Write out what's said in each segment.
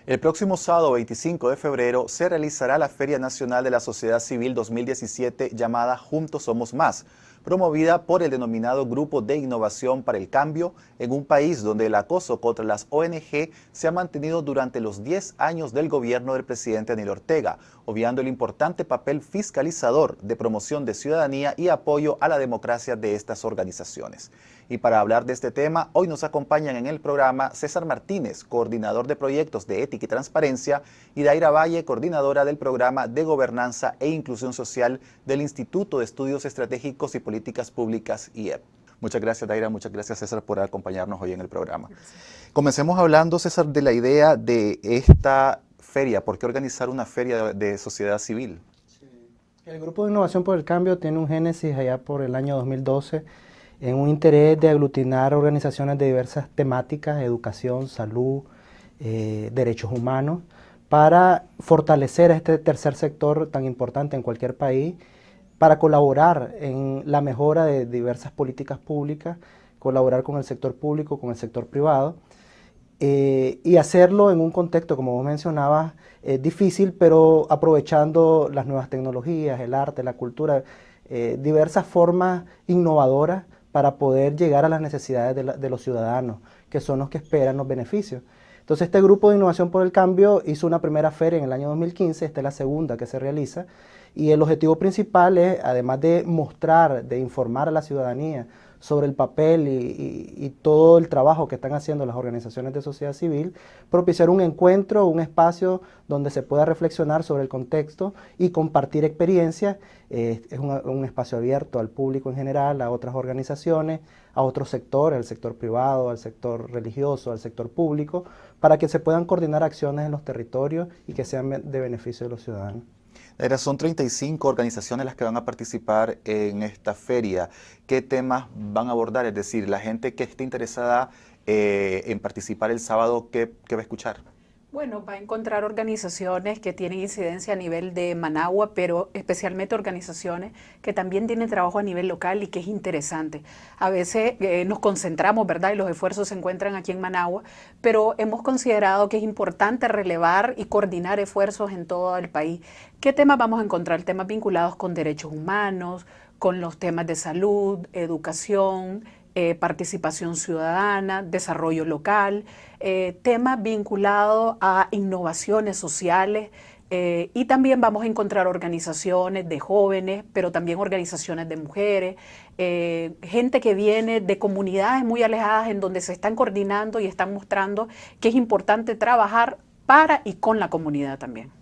El próximo sábado 25 de febrero se realizará la Feria Nacional de la Sociedad Civil 2017 llamada Juntos Somos Más, promovida por el denominado Grupo de Innovación para el Cambio en un país donde el acoso contra las ONG se ha mantenido durante los 10 años del gobierno del presidente Daniel Ortega, obviando el importante papel fiscalizador de promoción de ciudadanía y apoyo a la democracia de estas organizaciones. Y para hablar de este tema, hoy nos acompañan en el programa César Martínez, coordinador de proyectos de ética y transparencia, y Daira Valle, coordinadora del programa de gobernanza e inclusión social del Instituto de Estudios Estratégicos y Políticas Públicas, IEP. Muchas gracias, Daira, muchas gracias, César, por acompañarnos hoy en el programa. Gracias. Comencemos hablando, César, de la idea de esta feria. ¿Por qué organizar una feria de sociedad civil? Sí. El Grupo de Innovación por el Cambio tiene un génesis allá por el año 2012 en un interés de aglutinar organizaciones de diversas temáticas, educación, salud, derechos humanos, para fortalecer a este tercer sector tan importante en cualquier país, para colaborar en la mejora de diversas políticas públicas, colaborar con el sector público, con el sector privado, y hacerlo en un contexto, como vos mencionabas, difícil, pero aprovechando las nuevas tecnologías, el arte, la cultura, diversas formas innovadoras para poder llegar a las necesidades de los ciudadanos, que son los que esperan los beneficios. Entonces este Grupo de Innovación por el Cambio hizo una primera feria en el año 2015, esta es la segunda que se realiza, y el objetivo principal es, además de mostrar, de informar a la ciudadanía sobre el papel y todo el trabajo que están haciendo las organizaciones de sociedad civil, propiciar un encuentro, un espacio donde se pueda reflexionar sobre el contexto y compartir experiencias. Es un espacio abierto al público en general, a otras organizaciones, a otros sectores, al sector privado, al sector religioso, al sector público, para que se puedan coordinar acciones en los territorios y que sean de beneficio de los ciudadanos. Son 35 organizaciones las que van a participar en esta feria. ¿Qué temas van a abordar? Es decir, la gente que esté interesada en participar el sábado, ¿qué va a escuchar? Bueno, va a encontrar organizaciones que tienen incidencia a nivel de Managua, pero especialmente organizaciones que también tienen trabajo a nivel local y que es interesante. A veces nos concentramos, ¿verdad? Y los esfuerzos se encuentran aquí en Managua, pero hemos considerado que es importante relevar y coordinar esfuerzos en todo el país. ¿Qué temas vamos a encontrar? Temas vinculados con derechos humanos, con los temas de salud, educación, participación ciudadana, desarrollo local, temas vinculados a innovaciones sociales, y también vamos a encontrar organizaciones de jóvenes, pero también organizaciones de mujeres, gente que viene de comunidades muy alejadas en donde se están coordinando y están mostrando que es importante trabajar para y con la comunidad también.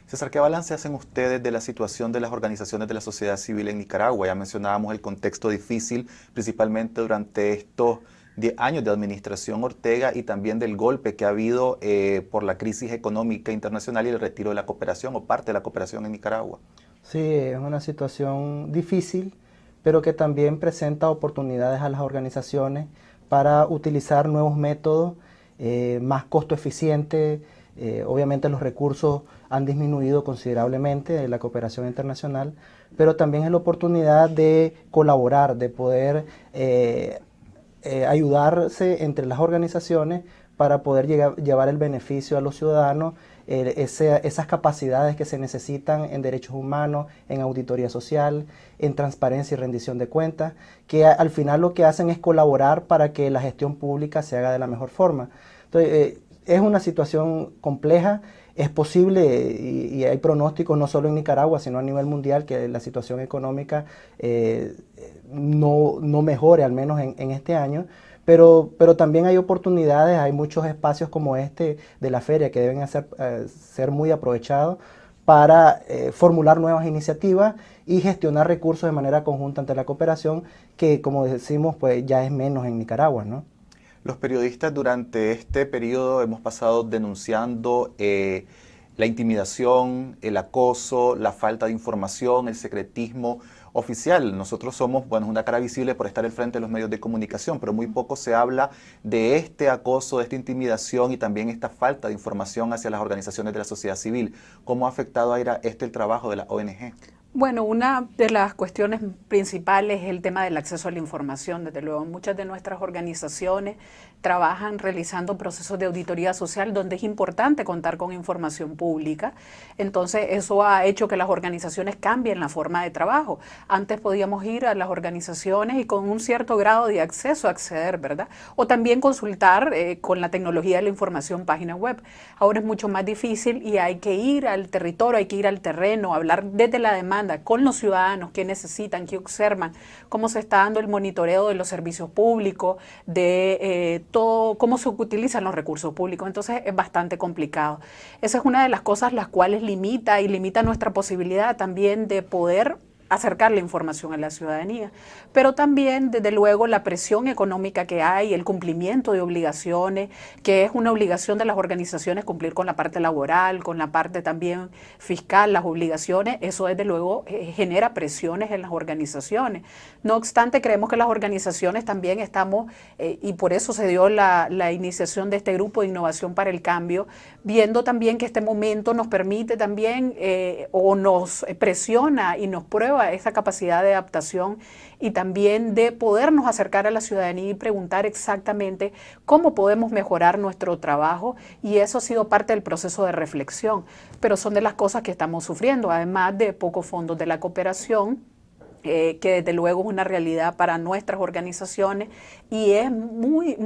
César, ¿qué balance hacen ustedes de la situación de las organizaciones de la sociedad civil en Nicaragua? Ya mencionábamos el contexto difícil, principalmente durante estos 10 años de administración Ortega y también del golpe que ha habido por la crisis económica internacional y el retiro de la cooperación o parte de la cooperación en Nicaragua. Sí, es una situación difícil, pero que también presenta oportunidades a las organizaciones para utilizar nuevos métodos más costo eficientes. Obviamente los recursos han disminuido considerablemente en la cooperación internacional, pero también es la oportunidad de colaborar, de poder ayudarse entre las organizaciones para poder llevar el beneficio a los ciudadanos, esas capacidades que se necesitan en derechos humanos, en auditoría social, en transparencia y rendición de cuentas, que al final lo que hacen es colaborar para que la gestión pública se haga de la mejor forma. Entonces, es una situación compleja, es posible y hay pronósticos no solo en Nicaragua, sino a nivel mundial, que la situación económica no mejore, al menos en este año, pero también hay oportunidades, hay muchos espacios como este de la feria que deben ser muy aprovechados para formular nuevas iniciativas y gestionar recursos de manera conjunta ante la cooperación, que como decimos, pues ya es menos en Nicaragua, ¿no? Los periodistas durante este periodo hemos pasado denunciando la intimidación, el acoso, la falta de información, el secretismo oficial. Nosotros somos, bueno, una cara visible por estar al frente de los medios de comunicación, pero muy poco se habla de este acoso, de esta intimidación y también esta falta de información hacia las organizaciones de la sociedad civil. ¿Cómo ha afectado a el trabajo de la ONG? Bueno, una de las cuestiones principales es el tema del acceso a la información. Desde luego, muchas de nuestras organizaciones trabajan realizando procesos de auditoría social donde es importante contar con información pública. Entonces eso ha hecho que las organizaciones cambien la forma de trabajo. Antes podíamos ir a las organizaciones y con un cierto grado de acceso acceder, ¿verdad? O también consultar con la tecnología de la información página web. Ahora es mucho más difícil y hay que ir al territorio, hay que ir al terreno, hablar desde la demanda con los ciudadanos, qué necesitan, qué observan, cómo se está dando el monitoreo de los servicios públicos, de todo, cómo se utilizan los recursos públicos. Entonces es bastante complicado. Esa es una de las cosas las cuales limita nuestra posibilidad también de poder acercar la información a la ciudadanía, pero también, desde luego, la presión económica que hay, el cumplimiento de obligaciones, que es una obligación de las organizaciones cumplir con la parte laboral, con la parte también fiscal, las obligaciones, eso desde luego genera presiones en las organizaciones. No obstante, creemos que las organizaciones también estamos, y por eso se dio la iniciación de este grupo de innovación para el cambio, viendo también que este momento nos permite también, o nos presiona y nos prueba esa capacidad de adaptación y también de podernos acercar a la ciudadanía y preguntar exactamente cómo podemos mejorar nuestro trabajo, y eso ha sido parte del proceso de reflexión, pero son de las cosas que estamos sufriendo, además de pocos fondos de la cooperación, que desde luego es una realidad para nuestras organizaciones y es muy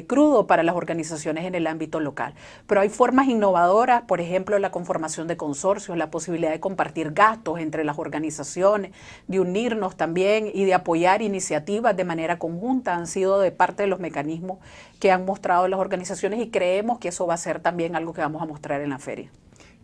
crudo para las organizaciones en el ámbito local. Pero hay formas innovadoras, por ejemplo, la conformación de consorcios, la posibilidad de compartir gastos entre las organizaciones, de unirnos también y de apoyar iniciativas de manera conjunta, han sido de parte de los mecanismos que han mostrado las organizaciones, y creemos que eso va a ser también algo que vamos a mostrar en la feria.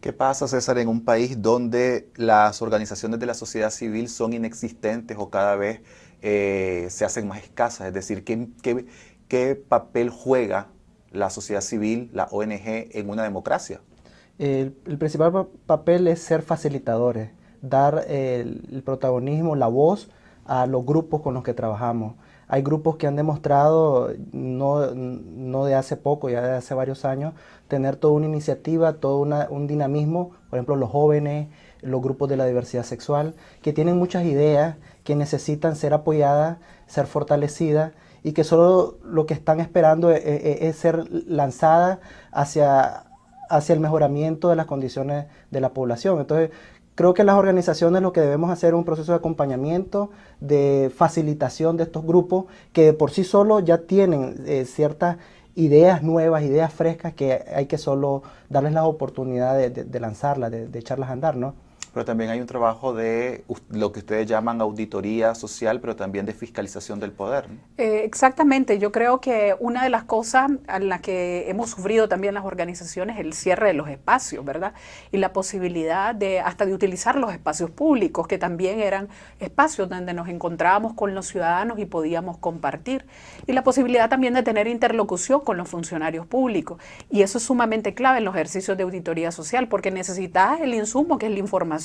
¿Qué pasa, César, en un país donde las organizaciones de la sociedad civil son inexistentes o cada vez se hacen más escasas? Es decir, ¿qué papel juega la sociedad civil, la ONG, en una democracia? El principal papel es ser facilitadores, dar el protagonismo, la voz a los grupos con los que trabajamos. Hay grupos que han demostrado, no de hace poco, ya de hace varios años, tener toda una iniciativa, todo un dinamismo, por ejemplo los jóvenes, los grupos de la diversidad sexual, que tienen muchas ideas, que necesitan ser apoyadas, ser fortalecidas, y que solo lo que están esperando es ser lanzadas hacia el mejoramiento de las condiciones de la población. Entonces, creo que las organizaciones lo que debemos hacer es un proceso de acompañamiento, de facilitación de estos grupos que de por sí solo ya tienen ciertas ideas nuevas, ideas frescas, que hay que solo darles la oportunidad de lanzarlas, de echarlas a andar, ¿no? Pero también hay un trabajo de lo que ustedes llaman auditoría social, pero también de fiscalización del poder, ¿no? Exactamente, yo creo que una de las cosas en las que hemos sufrido también las organizaciones es el cierre de los espacios, ¿verdad? Y la posibilidad hasta de utilizar los espacios públicos, que también eran espacios donde nos encontrábamos con los ciudadanos y podíamos compartir. Y la posibilidad también de tener interlocución con los funcionarios públicos. Y eso es sumamente clave en los ejercicios de auditoría social, porque necesitas el insumo, que es la información,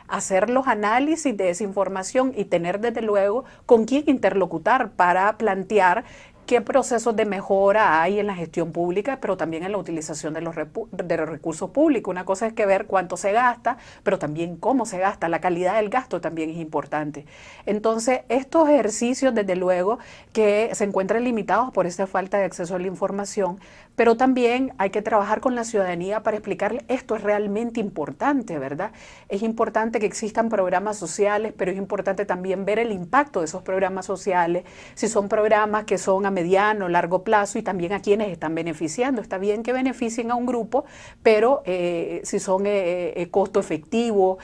hacer los análisis de esa información y tener desde luego con quién interlocutar para plantear qué procesos de mejora hay en la gestión pública, pero también en la utilización de los recursos públicos. Una cosa es que ver cuánto se gasta, pero también cómo se gasta, la calidad del gasto también es importante. Entonces, estos ejercicios, desde luego, que se encuentran limitados por esta falta de acceso a la información, pero también hay que trabajar con la ciudadanía para explicarle esto es realmente importante, ¿verdad? Es importante que existan programas sociales, pero es importante también ver el impacto de esos programas sociales, si son programas que son a mediano, largo plazo, y también a quienes están beneficiando. Está bien que beneficien a un grupo, pero si son costo efectivo,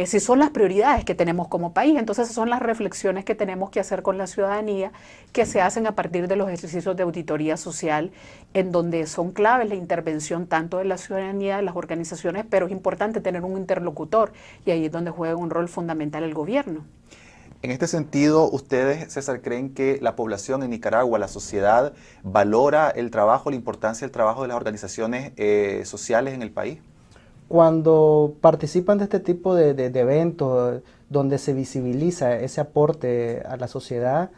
si son las prioridades que tenemos como país. Entonces esas son las reflexiones que tenemos que hacer con la ciudadanía, que se hacen a partir de los ejercicios de auditoría social, en donde son claves la intervención tanto de la ciudadanía, de las organizaciones, pero es importante tener un interlocutor, y ahí es donde juega un rol fundamental el gobierno. En este sentido, ¿ustedes, César, creen que la población en Nicaragua, la sociedad, valora el trabajo, la importancia del trabajo de las organizaciones sociales en el país? Cuando participan de este tipo de eventos donde se visibiliza ese aporte a la sociedad,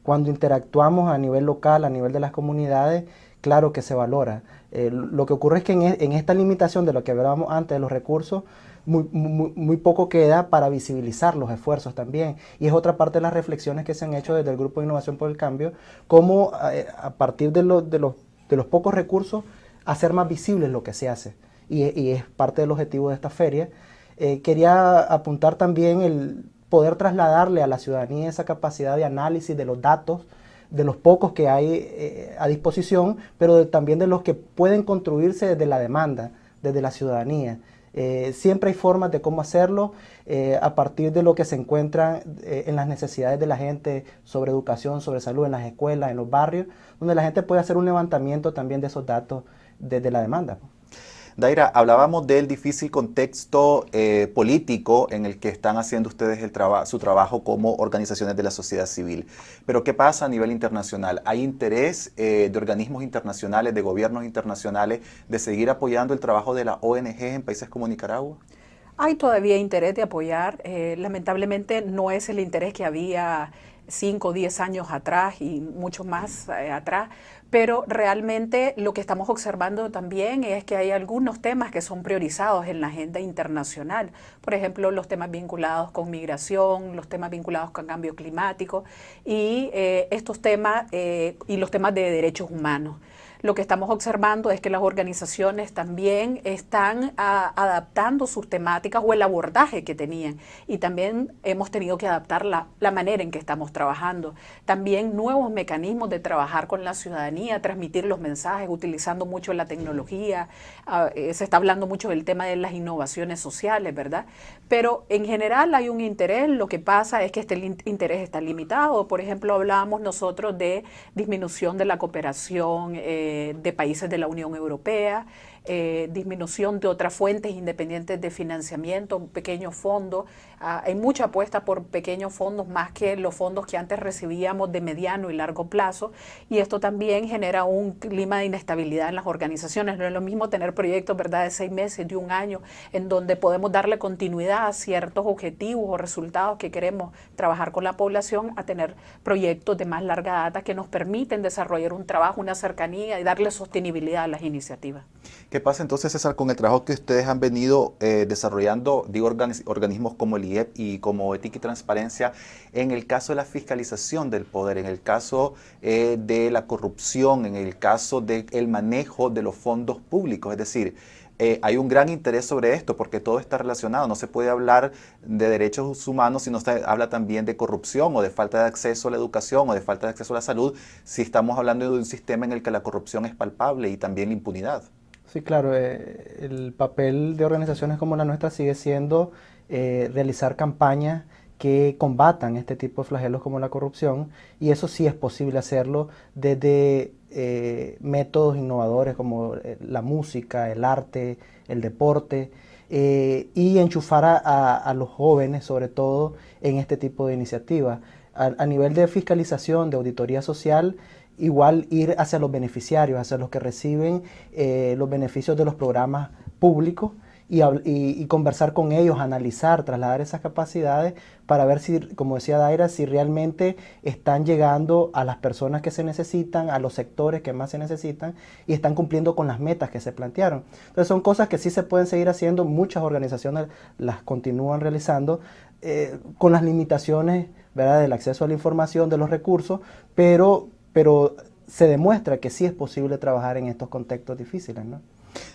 cuando interactuamos a nivel local, a nivel de las comunidades, claro que se valora. Lo que ocurre es que en esta limitación de lo que hablábamos antes de los recursos, muy poco queda para visibilizar los esfuerzos también. Y es otra parte de las reflexiones que se han hecho desde el Grupo de Innovación por el Cambio, cómo a partir de los pocos recursos, hacer más visible lo que se hace. Y es parte del objetivo de esta feria. Quería apuntar también el poder trasladarle a la ciudadanía esa capacidad de análisis de los datos, de los pocos que hay a disposición, pero también de los que pueden construirse desde la demanda, desde la ciudadanía. Siempre hay formas de cómo hacerlo a partir de lo que se encuentra en las necesidades de la gente sobre educación, sobre salud, en las escuelas, en los barrios, donde la gente puede hacer un levantamiento también de esos datos desde la demanda. Daira, hablábamos del difícil contexto político en el que están haciendo ustedes su trabajo como organizaciones de la sociedad civil. Pero ¿qué pasa a nivel internacional? ¿Hay interés de organismos internacionales, de gobiernos internacionales, de seguir apoyando el trabajo de la ONG en países como Nicaragua? Hay todavía interés de apoyar. Lamentablemente no es el interés que había 5 o 10 años atrás y mucho más atrás, pero realmente lo que estamos observando también es que hay algunos temas que son priorizados en la agenda internacional. Por ejemplo, los temas vinculados con migración, los temas vinculados con cambio climático y estos temas y los temas de derechos humanos. Lo que estamos observando es que las organizaciones también están adaptando sus temáticas o el abordaje que tenían, y también hemos tenido que adaptar la manera en que estamos trabajando. También nuevos mecanismos de trabajar con la ciudadanía, transmitir los mensajes utilizando mucho la tecnología. Se está hablando mucho del tema de las innovaciones sociales, ¿verdad? Pero en general hay un interés. Lo que pasa es que este interés está limitado. Por ejemplo, hablábamos nosotros de disminución de la cooperación de países de la Unión Europea, disminución de otras fuentes independientes de financiamiento, pequeños fondos. Hay mucha apuesta por pequeños fondos más que los fondos que antes recibíamos de mediano y largo plazo, y esto también genera un clima de inestabilidad en las organizaciones. No es lo mismo tener proyectos, ¿verdad?, de 6 meses, de 1 año, en donde podemos darle continuidad a ciertos objetivos o resultados que queremos trabajar con la población, a tener proyectos de más larga data que nos permiten desarrollar un trabajo, una cercanía y darle sostenibilidad a las iniciativas. ¿Qué pasa entonces, César, con el trabajo que ustedes han venido desarrollando, digo, organismos como el IEP y como Ética y Transparencia, en el caso de la fiscalización del poder, en el caso de la corrupción, en el caso del manejo de los fondos públicos? Es decir, hay un gran interés sobre esto porque todo está relacionado. No se puede hablar de derechos humanos si no se habla también de corrupción o de falta de acceso a la educación o de falta de acceso a la salud, si estamos hablando de un sistema en el que la corrupción es palpable y también la impunidad. Sí, claro, el papel de organizaciones como la nuestra sigue siendo realizar campañas que combatan este tipo de flagelos como la corrupción, y eso sí es posible hacerlo desde métodos innovadores como la música, el arte, el deporte, y enchufar a los jóvenes sobre todo en este tipo de iniciativas. A nivel de fiscalización, de auditoría social, igual ir hacia los beneficiarios, hacia los que reciben los beneficios de los programas públicos y conversar con ellos, analizar, trasladar esas capacidades para ver si, como decía Daira, si realmente están llegando a las personas que se necesitan, a los sectores que más se necesitan y están cumpliendo con las metas que se plantearon. Entonces son cosas que sí se pueden seguir haciendo, muchas organizaciones las continúan realizando con las limitaciones, ¿verdad?, del acceso a la información, de los recursos, pero se demuestra que sí es posible trabajar en estos contextos difíciles, ¿no?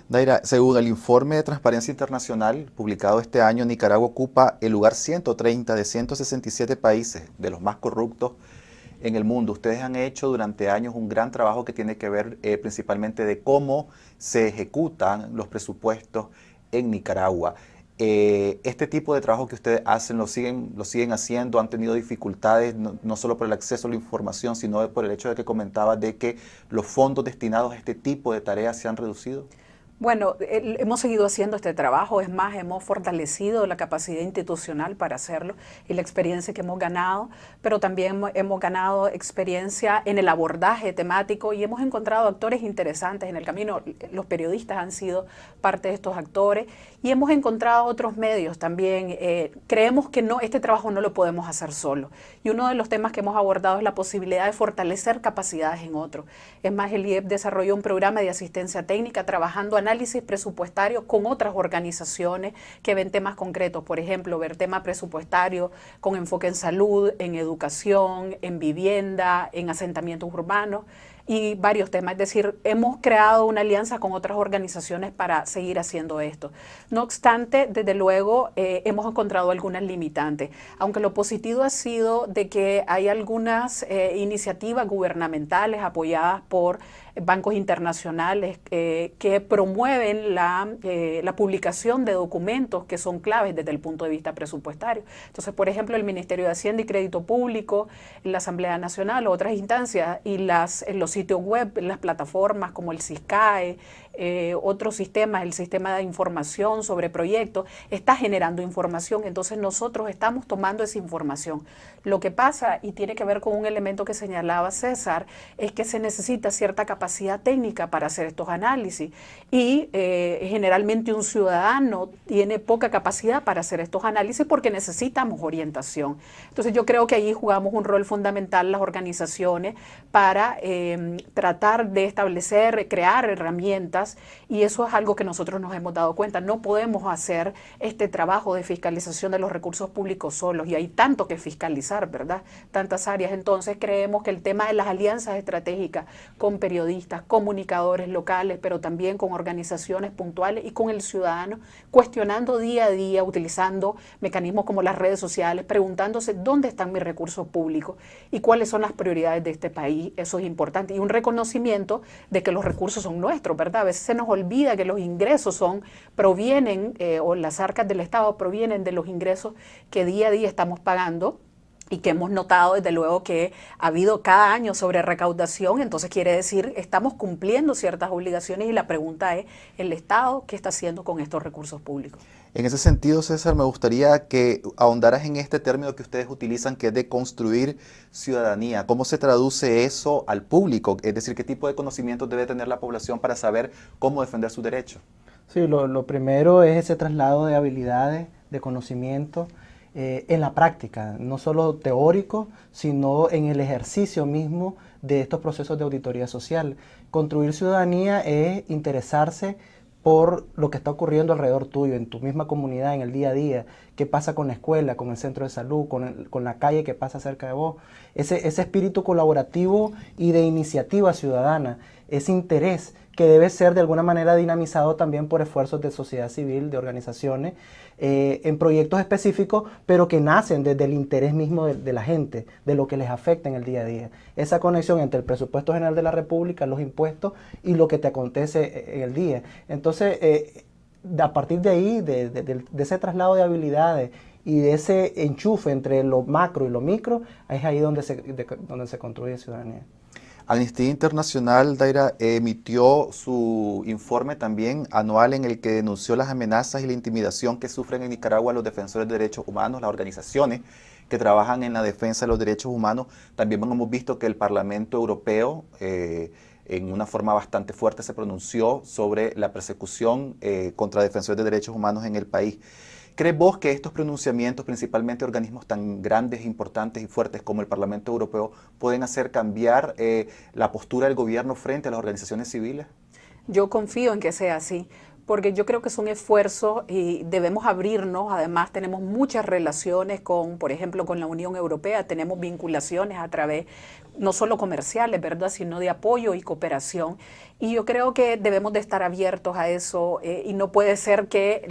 Daira, según el informe de Transparencia Internacional publicado este año, Nicaragua ocupa el lugar 130 de 167 países, de los más corruptos en el mundo. Ustedes han hecho durante años un gran trabajo que tiene que ver principalmente de cómo se ejecutan los presupuestos en Nicaragua. Este tipo de trabajo que ustedes hacen, lo siguen haciendo, han tenido dificultades no solo por el acceso a la información, sino por el hecho de que comentabas de que los fondos destinados a este tipo de tareas se han reducido. Bueno, hemos seguido haciendo este trabajo, es más, hemos fortalecido la capacidad institucional para hacerlo y la experiencia que hemos ganado, pero también hemos ganado experiencia en el abordaje temático y hemos encontrado actores interesantes en el camino. Los periodistas han sido parte de estos actores y hemos encontrado otros medios también. Creemos que este trabajo no lo podemos hacer solo y uno de los temas que hemos abordado es la posibilidad de fortalecer capacidades en otros. Es más, el IEP desarrolló un programa de asistencia técnica trabajando análisis presupuestario con otras organizaciones que ven temas concretos, por ejemplo, ver tema presupuestario con enfoque en salud, en educación, en vivienda, en asentamientos urbanos y varios temas. Es decir, hemos creado una alianza con otras organizaciones para seguir haciendo esto. No obstante, desde luego, hemos encontrado algunas limitantes, aunque lo positivo ha sido de que hay algunas iniciativas gubernamentales apoyadas por bancos internacionales que promueven la publicación de documentos que son claves desde el punto de vista presupuestario. Entonces, por ejemplo, el Ministerio de Hacienda y Crédito Público, la Asamblea Nacional, otras instancias y los sitios web, las plataformas como el CISCAE, otros sistemas, el sistema de información sobre proyectos, está generando información. Entonces, nosotros estamos tomando esa información. Lo que pasa, y tiene que ver con un elemento que señalaba César, es que se necesita cierta capacidad técnica para hacer estos análisis y generalmente un ciudadano tiene poca capacidad para hacer estos análisis porque necesitamos orientación. Entonces yo creo que ahí jugamos un rol fundamental las organizaciones para tratar de establecer, crear herramientas y eso es algo que nosotros nos hemos dado cuenta. No podemos hacer este trabajo de fiscalización de los recursos públicos solos y hay tanto que fiscalizar, ¿verdad? Tantas áreas. Entonces creemos que el tema de las alianzas estratégicas con periodistas, comunicadores locales, pero también con organizaciones puntuales y con el ciudadano, cuestionando día a día, utilizando mecanismos como las redes sociales, preguntándose dónde están mis recursos públicos y cuáles son las prioridades de este país. Eso es importante. Y un reconocimiento de que los recursos son nuestros, ¿verdad? A veces se nos olvida que los ingresos provienen, o las arcas del Estado provienen de los ingresos que día a día estamos pagando y que hemos notado desde luego que ha habido cada año sobre recaudación, entonces quiere decir estamos cumpliendo ciertas obligaciones y la pregunta es, ¿el Estado qué está haciendo con estos recursos públicos? En ese sentido, César, me gustaría que ahondaras en este término que ustedes utilizan, que es de construir ciudadanía. ¿Cómo se traduce eso al público? Es decir, ¿qué tipo de conocimientos debe tener la población para saber cómo defender sus derechos? Sí, lo primero es ese traslado de habilidades, de conocimiento, en la práctica, no solo teórico, sino en el ejercicio mismo de estos procesos de auditoría social. Construir ciudadanía es interesarse por lo que está ocurriendo alrededor tuyo, en tu misma comunidad, en el día a día, qué pasa con la escuela, con el centro de salud, con la calle que pasa cerca de vos. Ese espíritu colaborativo y de iniciativa ciudadana, ese interés que debe ser de alguna manera dinamizado también por esfuerzos de sociedad civil, de organizaciones, en proyectos específicos, pero que nacen desde el interés mismo de la gente, de lo que les afecta en el día a día. Esa conexión entre el presupuesto general de la República, los impuestos y lo que te acontece en el día. Entonces, a partir de ahí, de ese traslado de habilidades y de ese enchufe entre lo macro y lo micro, es ahí donde se construye ciudadanía. Amnistía Internacional, Daira, emitió su informe también anual en el que denunció las amenazas y la intimidación que sufren en Nicaragua los defensores de derechos humanos, las organizaciones que trabajan en la defensa de los derechos humanos. También hemos visto que el Parlamento Europeo, en una forma bastante fuerte, se pronunció sobre la persecución contra defensores de derechos humanos en el país. ¿Crees vos que estos pronunciamientos, principalmente organismos tan grandes, importantes y fuertes como el Parlamento Europeo, pueden hacer cambiar la postura del gobierno frente a las organizaciones civiles? Yo confío en que sea así, porque yo creo que es un esfuerzo y debemos abrirnos. Además, tenemos muchas relaciones con, por ejemplo, con la Unión Europea, tenemos vinculaciones a través, no solo comerciales, ¿verdad?, sino de apoyo y cooperación. Y yo creo que debemos de estar abiertos a eso y no puede ser que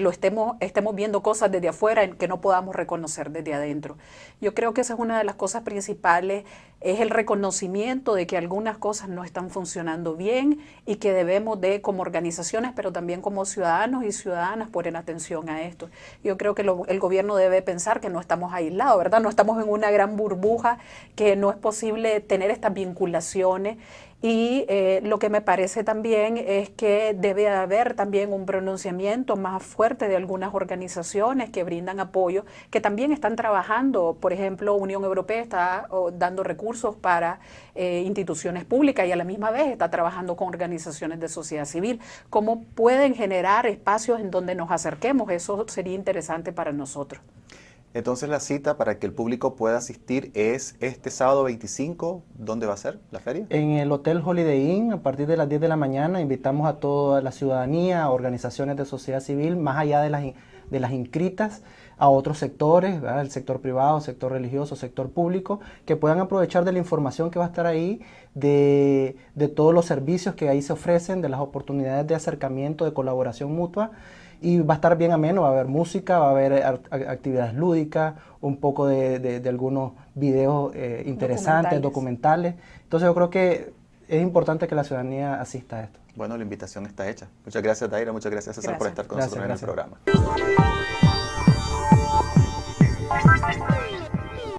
estemos viendo cosas desde afuera que no podamos reconocer desde adentro. Yo creo que esa es una de las cosas principales, es el reconocimiento de que algunas cosas no están funcionando bien y que debemos de, como organizaciones, pero también como ciudadanos y ciudadanas, poner atención a esto. Yo creo que el gobierno debe pensar que no estamos aislados, ¿verdad? No estamos en una gran burbuja, que no es posible tener estas vinculaciones. Y lo que me parece también es que debe haber también un pronunciamiento más fuerte de algunas organizaciones que brindan apoyo, que también están trabajando. Por ejemplo, Unión Europea está dando recursos para instituciones públicas y a la misma vez está trabajando con organizaciones de sociedad civil. ¿Cómo pueden generar espacios en donde nos acerquemos? Eso sería interesante para nosotros. Entonces la cita para que el público pueda asistir es este sábado 25. ¿Dónde va a ser la feria? En el Hotel Holiday Inn, a partir de las 10 de la mañana. Invitamos a toda la ciudadanía, a organizaciones de sociedad civil, más allá de las inscritas, a otros sectores, ¿verdad? El sector privado, sector religioso, sector público, que puedan aprovechar de la información que va a estar ahí, de todos los servicios que ahí se ofrecen, de las oportunidades de acercamiento, de colaboración mutua. Y va a estar bien ameno, va a haber música, va a haber actividades lúdicas, un poco de algunos videos interesantes, documentales. Entonces yo creo que es importante que la ciudadanía asista a esto. Bueno, la invitación está hecha. Muchas gracias, Daira. Muchas gracias, César, por estar con nosotros en el programa.